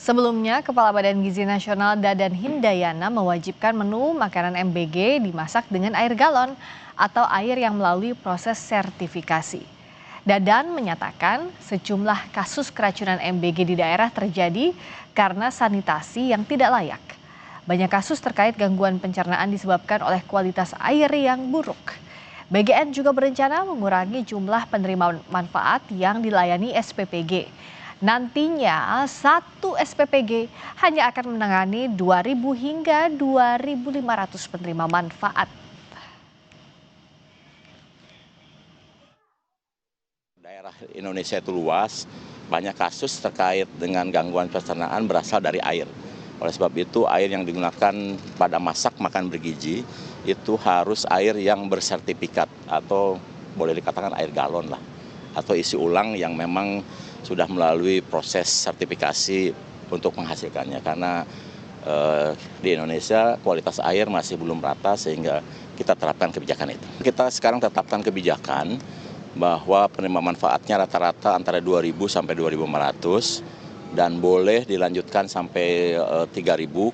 Sebelumnya, Kepala Badan Gizi Nasional Dadan Hindayana mewajibkan menu makanan MBG dimasak dengan air galon atau air yang melalui proses sertifikasi. Dadan menyatakan sejumlah kasus keracunan MBG di daerah terjadi karena sanitasi yang tidak layak. Banyak kasus terkait gangguan pencernaan disebabkan oleh kualitas air yang buruk. BGN juga berencana mengurangi jumlah penerima manfaat yang dilayani SPPG. Nantinya satu SPPG hanya akan menangani 2.000 hingga 2.500 penerima manfaat. Daerah Indonesia itu luas, banyak kasus terkait dengan gangguan pencernaan berasal dari air. Oleh sebab itu air yang digunakan pada masak makan bergizi itu harus air yang bersertifikat atau boleh dikatakan air galon lah. Atau isi ulang yang memang sudah melalui proses sertifikasi untuk menghasilkannya. Karena di Indonesia kualitas air masih belum rata sehingga kita terapkan kebijakan itu. Kita sekarang tetapkan kebijakan bahwa penerima manfaatnya rata-rata antara 2.000 sampai 2.500 dan boleh dilanjutkan sampai 3.000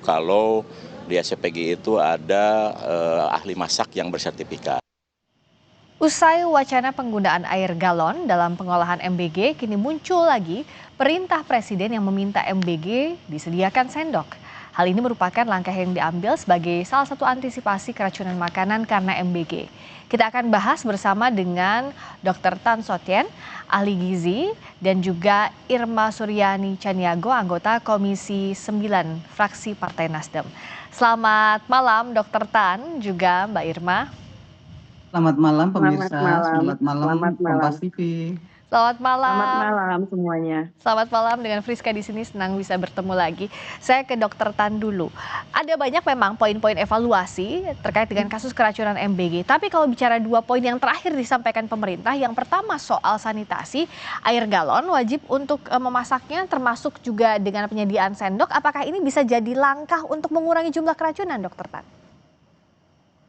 kalau di SPPG itu ada ahli masak yang bersertifikat. Usai wacana penggunaan air galon dalam pengolahan MBG, kini muncul lagi perintah presiden yang meminta MBG disediakan sendok. Hal ini merupakan langkah yang diambil sebagai salah satu antisipasi keracunan makanan karena MBG. Kita akan bahas bersama dengan Dr. Tan Sotien, ahli gizi, dan juga Irma Suryani Caniago, anggota Komisi 9 fraksi Partai Nasdem. Selamat malam Dr. Tan, juga Mbak Irma. Selamat malam pemirsa, Selamat malam Kompas TV. Selamat malam. Selamat malam semuanya. Selamat malam, dengan Friska di sini, senang bisa bertemu lagi. Saya ke Dr. Tan dulu. Ada banyak memang poin-poin evaluasi terkait dengan kasus keracunan MBG. Tapi kalau bicara dua poin yang terakhir disampaikan pemerintah, yang pertama soal sanitasi, air galon wajib untuk memasaknya, termasuk juga dengan penyediaan sendok. Apakah ini bisa jadi langkah untuk mengurangi jumlah keracunan, Dr. Tan?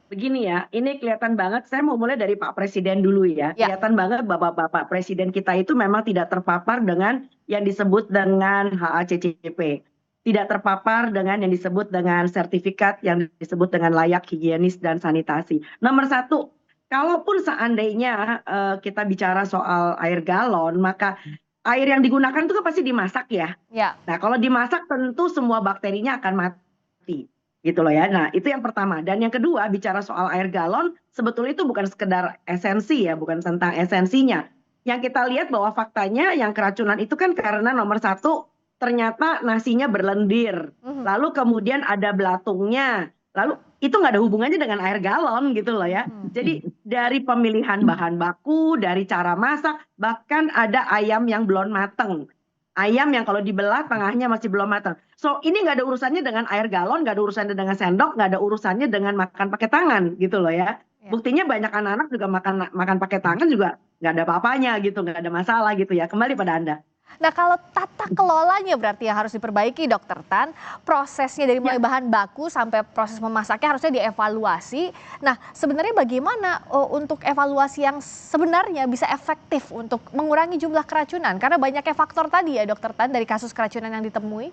Begini ya, ini kelihatan banget, saya mau mulai dari Pak Presiden dulu ya. Kelihatan banget Bapak Presiden kita itu memang tidak terpapar dengan yang disebut dengan HACCP. Tidak terpapar dengan yang disebut dengan sertifikat, yang disebut dengan layak, higienis, dan sanitasi. Nomor satu, kalaupun seandainya kita bicara soal air galon, maka air yang digunakan itu kan pasti dimasak ya. Nah, kalau dimasak tentu semua bakterinya akan mati. Gitu loh ya. Nah, itu yang pertama. Dan yang kedua, bicara soal air galon, sebetulnya itu bukan sekedar esensi ya, bukan tentang esensinya. Yang kita lihat bahwa faktanya yang keracunan itu kan karena nomor satu, ternyata nasinya berlendir. Lalu kemudian ada belatungnya. Lalu itu nggak ada hubungannya dengan air galon gitu loh ya. Jadi dari pemilihan bahan baku, dari cara masak, bahkan ada ayam yang belum mateng. Ayam yang kalau dibelah tengahnya masih belum matang. So ini nggak ada urusannya dengan air galon, nggak ada urusannya dengan sendok, nggak ada urusannya dengan makan pakai tangan gitu loh ya. Buktinya banyak anak-anak juga makan pakai tangan juga nggak ada apa-apanya gitu, nggak ada masalah gitu ya. Kembali pada Anda. Nah, kalau tata kelolanya berarti yang harus diperbaiki, Dr. Tan. Prosesnya dari mulai bahan baku sampai proses memasaknya harusnya dievaluasi. Nah, sebenarnya bagaimana untuk evaluasi yang sebenarnya bisa efektif untuk mengurangi jumlah keracunan? Karena banyaknya faktor tadi ya, Dr. Tan, dari kasus keracunan yang ditemui.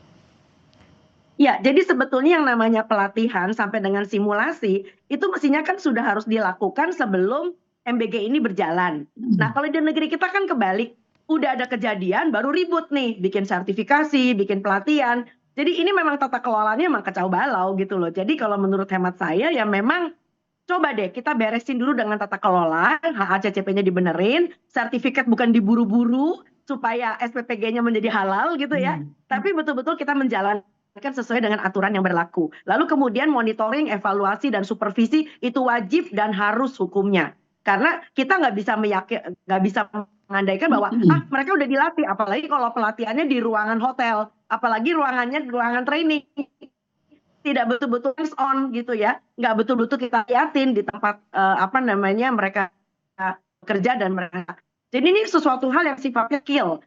Ya, jadi sebetulnya yang namanya pelatihan sampai dengan simulasi, itu mestinya kan sudah harus dilakukan sebelum MBG ini berjalan. Nah, kalau di negeri kita kan kebalik. Udah ada kejadian baru ribut nih, bikin sertifikasi, bikin pelatihan. Jadi ini memang tata kelolanya memang kacau balau gitu loh. Jadi kalau menurut hemat saya ya memang coba deh kita beresin dulu dengan tata kelola, HACCP-nya dibenerin, sertifikat bukan diburu-buru supaya SPPG-nya menjadi halal gitu ya. Tapi betul-betul kita menjalankan sesuai dengan aturan yang berlaku. Lalu kemudian monitoring, evaluasi, dan supervisi itu wajib dan harus hukumnya. Karena kita nggak bisa mengandaikan bahwa mereka udah dilatih, apalagi kalau pelatihannya di ruangan hotel, apalagi ruangannya ruangan training, tidak betul-betul hands on gitu ya, nggak betul-betul kita liatin di tempat mereka kerja dan mereka. Jadi ini sesuatu hal yang sifatnya skill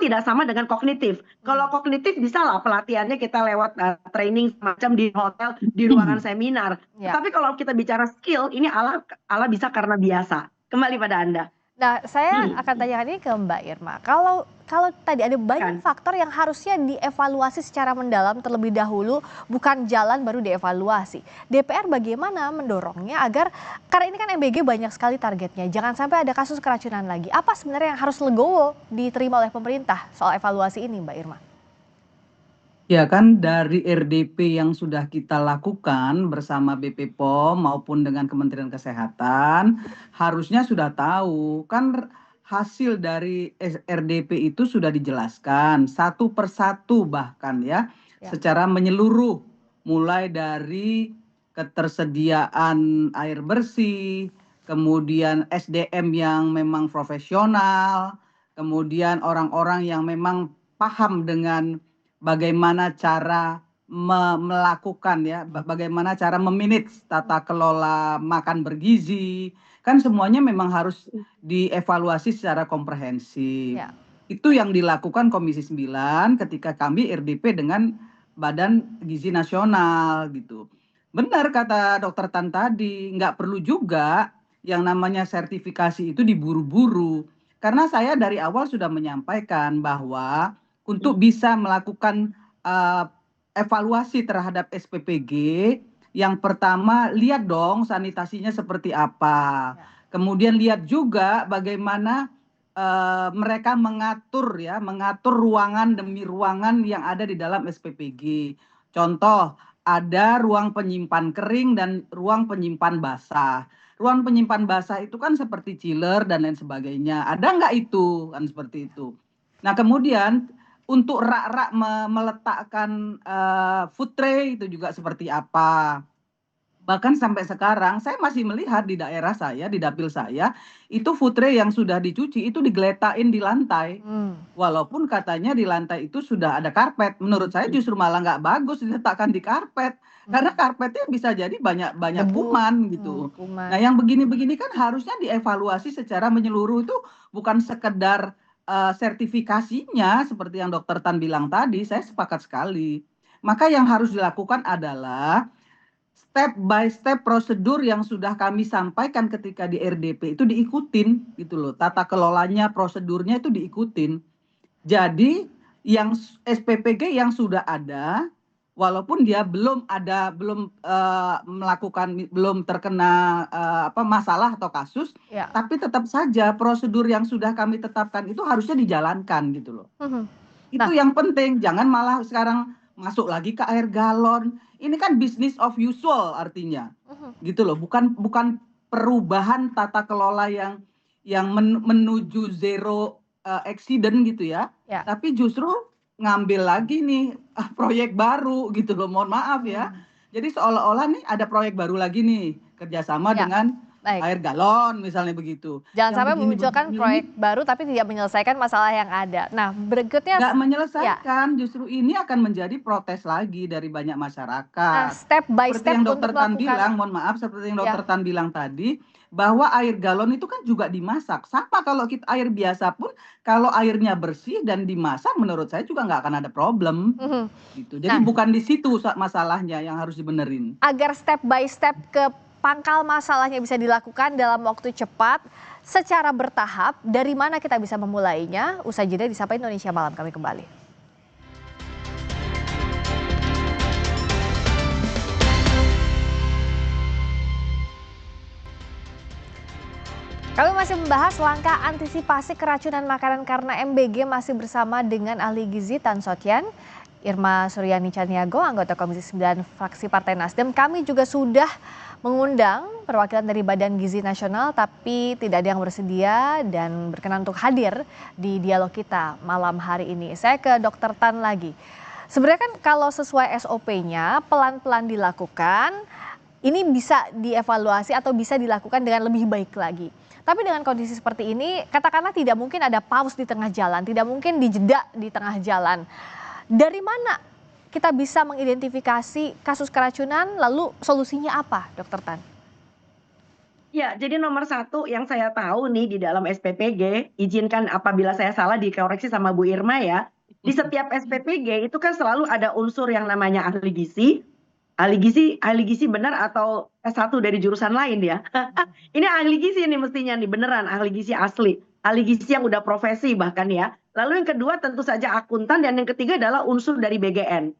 tidak sama dengan kognitif. Kalau kognitif bisa lah pelatihannya kita lewat training semacam di hotel, di ruangan seminar. Tapi kalau kita bicara skill, ini ala bisa karena biasa. Kembali pada Anda. Nah, saya akan tanyakan ini ke Mbak Irma. Kalau kalau tadi ada banyak Kan? faktor yang harusnya dievaluasi secara mendalam terlebih dahulu, bukan jalan baru dievaluasi. DPR bagaimana mendorongnya agar, karena ini kan MBG banyak sekali targetnya, jangan sampai ada kasus keracunan lagi. Apa sebenarnya yang harus legowo diterima oleh pemerintah soal evaluasi ini, Mbak Irma? Ya kan dari RDP yang sudah kita lakukan bersama BP POM maupun dengan Kementerian Kesehatan harusnya sudah tahu kan hasil dari RDP itu sudah dijelaskan satu persatu bahkan ya Ya. secara menyeluruh mulai dari ketersediaan air bersih, kemudian SDM yang memang profesional, kemudian orang-orang yang memang paham dengan bagaimana cara melakukan ya, bagaimana cara memanage tata kelola makan bergizi, kan semuanya memang harus dievaluasi secara komprehensif. Ya. Itu yang dilakukan Komisi 9 ketika kami RDP dengan Badan Gizi Nasional gitu. Benar kata Dokter Tan tadi, nggak perlu juga yang namanya sertifikasi itu diburu-buru. Karena saya dari awal sudah menyampaikan bahwa untuk bisa melakukan evaluasi terhadap SPPG, yang pertama lihat dong sanitasinya seperti apa. Kemudian lihat juga bagaimana mereka mengatur ruangan demi ruangan yang ada di dalam SPPG. Contoh, ada ruang penyimpan kering dan ruang penyimpan basah. Ruang penyimpan basah itu kan seperti chiller dan lain sebagainya. Ada nggak itu? Kan seperti itu. Nah, kemudian untuk rak-rak meletakkan food tray itu juga seperti apa. Bahkan sampai sekarang saya masih melihat di daerah saya, di dapil saya, itu food tray yang sudah dicuci itu digeletakin di lantai. Walaupun katanya di lantai itu sudah ada karpet. Menurut saya justru malah nggak bagus diletakkan di karpet. Karena karpetnya bisa jadi banyak Debu, kuman gitu. kuman. Nah, yang begini-begini kan harusnya dievaluasi secara menyeluruh itu bukan sekedar sertifikasinya seperti yang Dokter Tan bilang tadi, saya sepakat sekali. Maka yang harus dilakukan adalah step by step prosedur yang sudah kami sampaikan ketika di RDP itu diikutin gitu loh. Tata kelolanya, prosedurnya itu diikutin. Jadi yang SPPG yang sudah ada, walaupun dia belum terkena masalah atau kasus, Ya. tapi tetap saja prosedur yang sudah kami tetapkan itu harusnya dijalankan gitu loh. Mhm. Itu yang penting, jangan malah sekarang masuk lagi ke air galon. Ini kan business of usual artinya. Gitu loh, bukan perubahan tata kelola yang menuju zero accident gitu ya. Ya. Tapi justru ngambil lagi nih proyek baru gitu loh. Mohon maaf ya. Jadi seolah-olah nih ada proyek baru lagi nih kerjasama Ya. dengan Baik. air galon misalnya begitu. Jangan Yang sampai begini-begini memunculkan proyek baru tapi tidak menyelesaikan masalah yang ada. Nah, berikutnya nggak ya. menyelesaikan, justru ini akan menjadi protes lagi dari banyak Nah, masyarakat. step by Seperti step yang untuk Dokter Tan melakukan bilang, mohon maaf, seperti yang ya. Dokter Tan bilang tadi, bahwa air galon itu kan juga dimasak. Sama kalau kita air biasa pun, kalau airnya bersih dan dimasak, menurut saya juga nggak akan ada problem. Mhm. Gitu. Jadi Nah, bukan di situ masalahnya yang harus dibenerin. agar step by step ke pangkal masalahnya bisa dilakukan dalam waktu cepat, secara bertahap, dari mana kita bisa memulainya? Usai jeda di Sapa Indonesia Malam, kami kembali. Kami masih membahas langkah antisipasi keracunan makanan karena MBG, masih bersama dengan ahli gizi Tan Sotyan, Irma Suryani Caniago, anggota Komisi 9 fraksi Partai Nasdem. Kami juga sudah mengundang perwakilan dari Badan Gizi Nasional, tapi tidak ada yang bersedia dan berkenan untuk hadir di dialog kita malam hari ini. Saya ke Dokter Tan lagi. Sebenarnya kan kalau sesuai SOP-nya pelan-pelan dilakukan, ini bisa dievaluasi atau bisa dilakukan dengan lebih baik lagi. Tapi dengan kondisi seperti ini, katakanlah tidak mungkin ada pause di tengah jalan, tidak mungkin dijeda di tengah jalan. Dari mana kita bisa mengidentifikasi kasus keracunan, lalu solusinya apa, Dokter Tan? Ya, jadi nomor satu yang saya tahu nih di dalam SPPG, izinkan apabila saya salah dikoreksi sama Bu Irma ya. Di setiap SPPG itu kan selalu ada unsur yang namanya ahli gizi, ahli gizi benar atau S1 dari jurusan lain ya? Ini ahli gizi nih mestinya nih, beneran ahli gizi asli. Ahli gizi yang udah profesi bahkan ya. Lalu yang kedua tentu saja akuntan, dan yang ketiga adalah unsur dari BGN.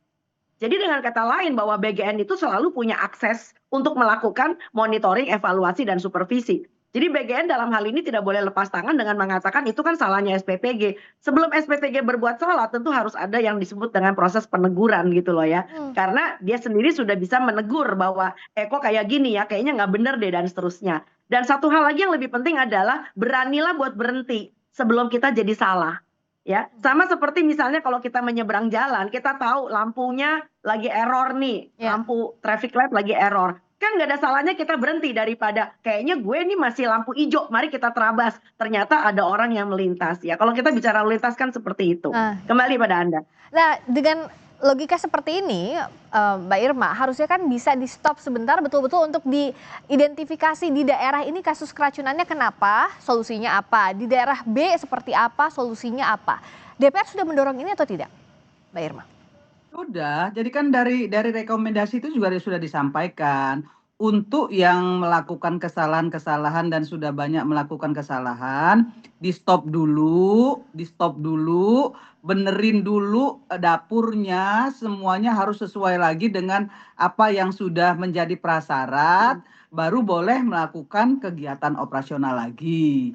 Jadi dengan kata lain bahwa BGN itu selalu punya akses untuk melakukan monitoring, evaluasi, dan supervisi. Jadi BGN dalam hal ini tidak boleh lepas tangan dengan mengatakan itu kan salahnya SPPG. Sebelum SPPG berbuat salah, tentu harus ada yang disebut dengan proses peneguran gitu loh ya. Karena dia sendiri sudah bisa menegur bahwa kok kayak gini ya, kayaknya nggak bener deh, dan seterusnya. Dan satu hal lagi yang lebih penting adalah beranilah buat berhenti sebelum kita jadi salah. Ya, sama seperti misalnya kalau kita menyeberang jalan, kita tahu lampunya lagi error nih, Ya. lampu traffic light lagi error. Kan nggak ada salahnya kita berhenti daripada kayaknya gue ini masih lampu hijau, mari kita terabas. Ternyata ada orang yang melintas. Ya, kalau kita bicara lalu lintas kan seperti itu. Nah, Kembali pada Anda. Nah, dengan logika seperti ini, Mbak Irma, harusnya kan bisa di-stop sebentar betul-betul untuk diidentifikasi di daerah ini kasus keracunannya kenapa, solusinya apa. Di daerah B seperti apa, solusinya apa. DPR sudah mendorong ini atau tidak, Mbak Irma? Sudah, jadi kan dari rekomendasi itu juga sudah disampaikan untuk yang melakukan kesalahan-kesalahan dan sudah banyak melakukan kesalahan, di stop dulu, benerin dulu dapurnya, semuanya harus sesuai lagi dengan apa yang sudah menjadi prasyarat, baru boleh melakukan kegiatan operasional lagi.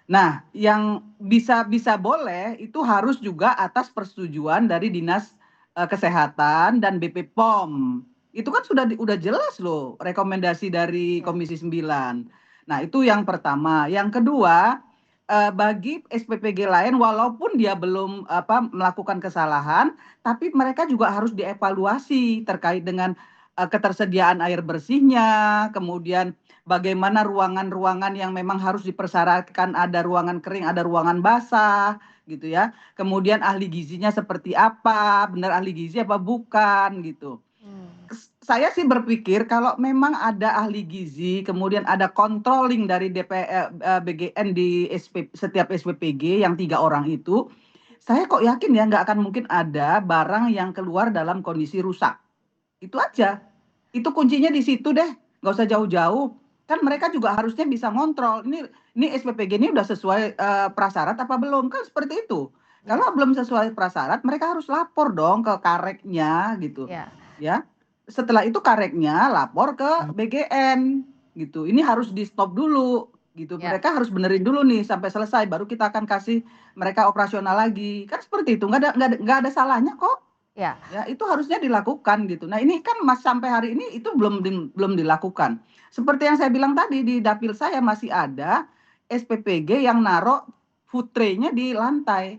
Nah, yang bisa boleh itu harus juga atas persetujuan dari Dinas Kesehatan dan BP POM. Itu kan udah jelas loh rekomendasi dari Komisi 9. Nah, itu yang pertama. Yang kedua, bagi SPPG lain walaupun dia belum melakukan kesalahan, tapi mereka juga harus dievaluasi terkait dengan ketersediaan air bersihnya, kemudian bagaimana ruangan-ruangan yang memang harus dipersyaratkan ada ruangan kering, ada ruangan basah, gitu ya. Kemudian ahli gizinya seperti apa, benar ahli gizi apa bukan, gitu. Saya sih berpikir kalau memang ada ahli gizi, kemudian ada controlling dari BGN di setiap SPPG yang 3 orang itu, saya kok yakin ya nggak akan mungkin ada barang yang keluar dalam kondisi rusak. Itu aja. Itu kuncinya di situ deh, nggak usah jauh-jauh. Kan mereka juga harusnya bisa ngontrol, ini SPPG ini udah sesuai prasyarat apa belum, kan seperti itu. Kalau belum sesuai prasyarat, mereka harus lapor dong ke kareknya gitu. Ya. Ya. Setelah itu kareknya lapor ke BGN gitu. Ini harus di stop dulu gitu. Ya. Mereka harus benerin dulu nih sampai selesai, baru kita akan kasih mereka operasional lagi. Kan seperti itu, nggak ada salahnya kok. Ya. Ya, itu harusnya dilakukan gitu. Nah, ini kan sampai hari ini itu belum dilakukan. Seperti yang saya bilang tadi, di dapil saya masih ada SPPG yang naruh food tray-nya di lantai.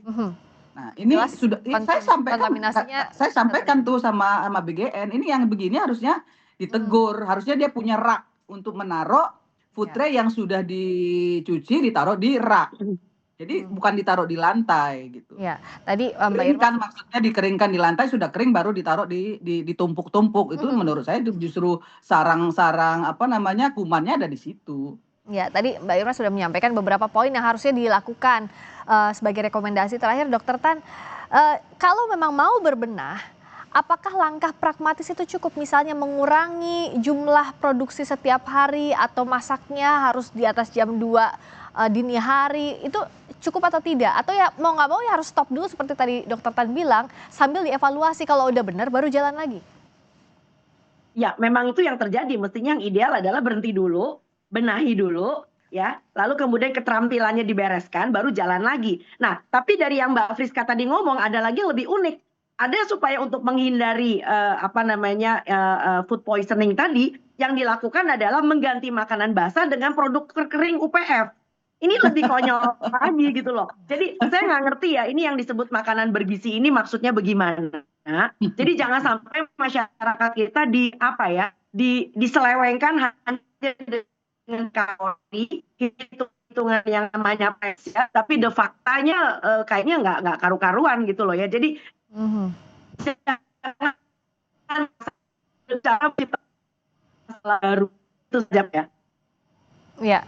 Nah, ini Jelas sudah kontaminasinya saya sampaikan tuh sama BGN, ini yang begini harusnya ditegur, harusnya dia punya rak untuk menaruh food tray yang sudah dicuci, ditaruh di rak. Jadi bukan ditaruh di lantai gitu. Ya, tadi Mbak Irma Keringkan, maksudnya dikeringkan di lantai, sudah kering baru ditaruh ditumpuk-tumpuk. Itu menurut saya itu justru sarang-sarang kumannya ada di situ. Ya, tadi Mbak Irma sudah menyampaikan beberapa poin yang harusnya dilakukan sebagai rekomendasi. Terakhir, Dokter Tan, kalau memang mau berbenah, apakah langkah pragmatis itu cukup? Misalnya mengurangi jumlah produksi setiap hari atau masaknya harus di atas jam 2 dini hari, itu cukup atau tidak? Atau ya mau nggak mau ya harus stop dulu seperti tadi Dokter Tan bilang, sambil dievaluasi kalau udah benar baru jalan lagi? Ya, memang itu yang terjadi. Mestinya yang ideal adalah berhenti dulu, benahi dulu, ya. Lalu kemudian keterampilannya dibereskan, baru jalan lagi. Nah, tapi dari yang Mbak Friska tadi ngomong, ada lagi yang lebih unik. Ada supaya untuk menghindari food poisoning tadi, yang dilakukan adalah mengganti makanan basah dengan produk kering UPF. Ini lebih konyol lagi gitu loh. Jadi saya nggak ngerti ya, ini yang disebut makanan bergizi ini maksudnya bagaimana. Jadi jangan sampai masyarakat kita diselewengkan hanya dengan kalori, hitungan yang namanya PES, tapi de faktanya kayaknya nggak karu-karuan gitu loh ya. Jadi jangan kita baru itu saja ya. Ya,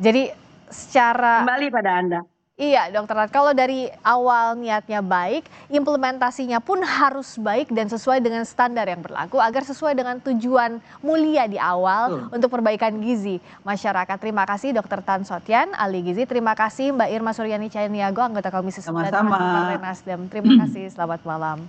jadi secara Kembali pada Anda. Iya, Dokter Rat. Kalau dari awal niatnya baik, implementasinya pun harus baik dan sesuai dengan standar yang berlaku agar sesuai dengan tujuan mulia di awal Betul. untuk perbaikan gizi masyarakat. Terima kasih Dokter Tan Sotyan, ahli gizi. Terima kasih Mbak Irma Suryani Cahyandiago, anggota Komisi 9 Sama-sama. Fraksi Partai Nasdem. Terima kasih, selamat malam.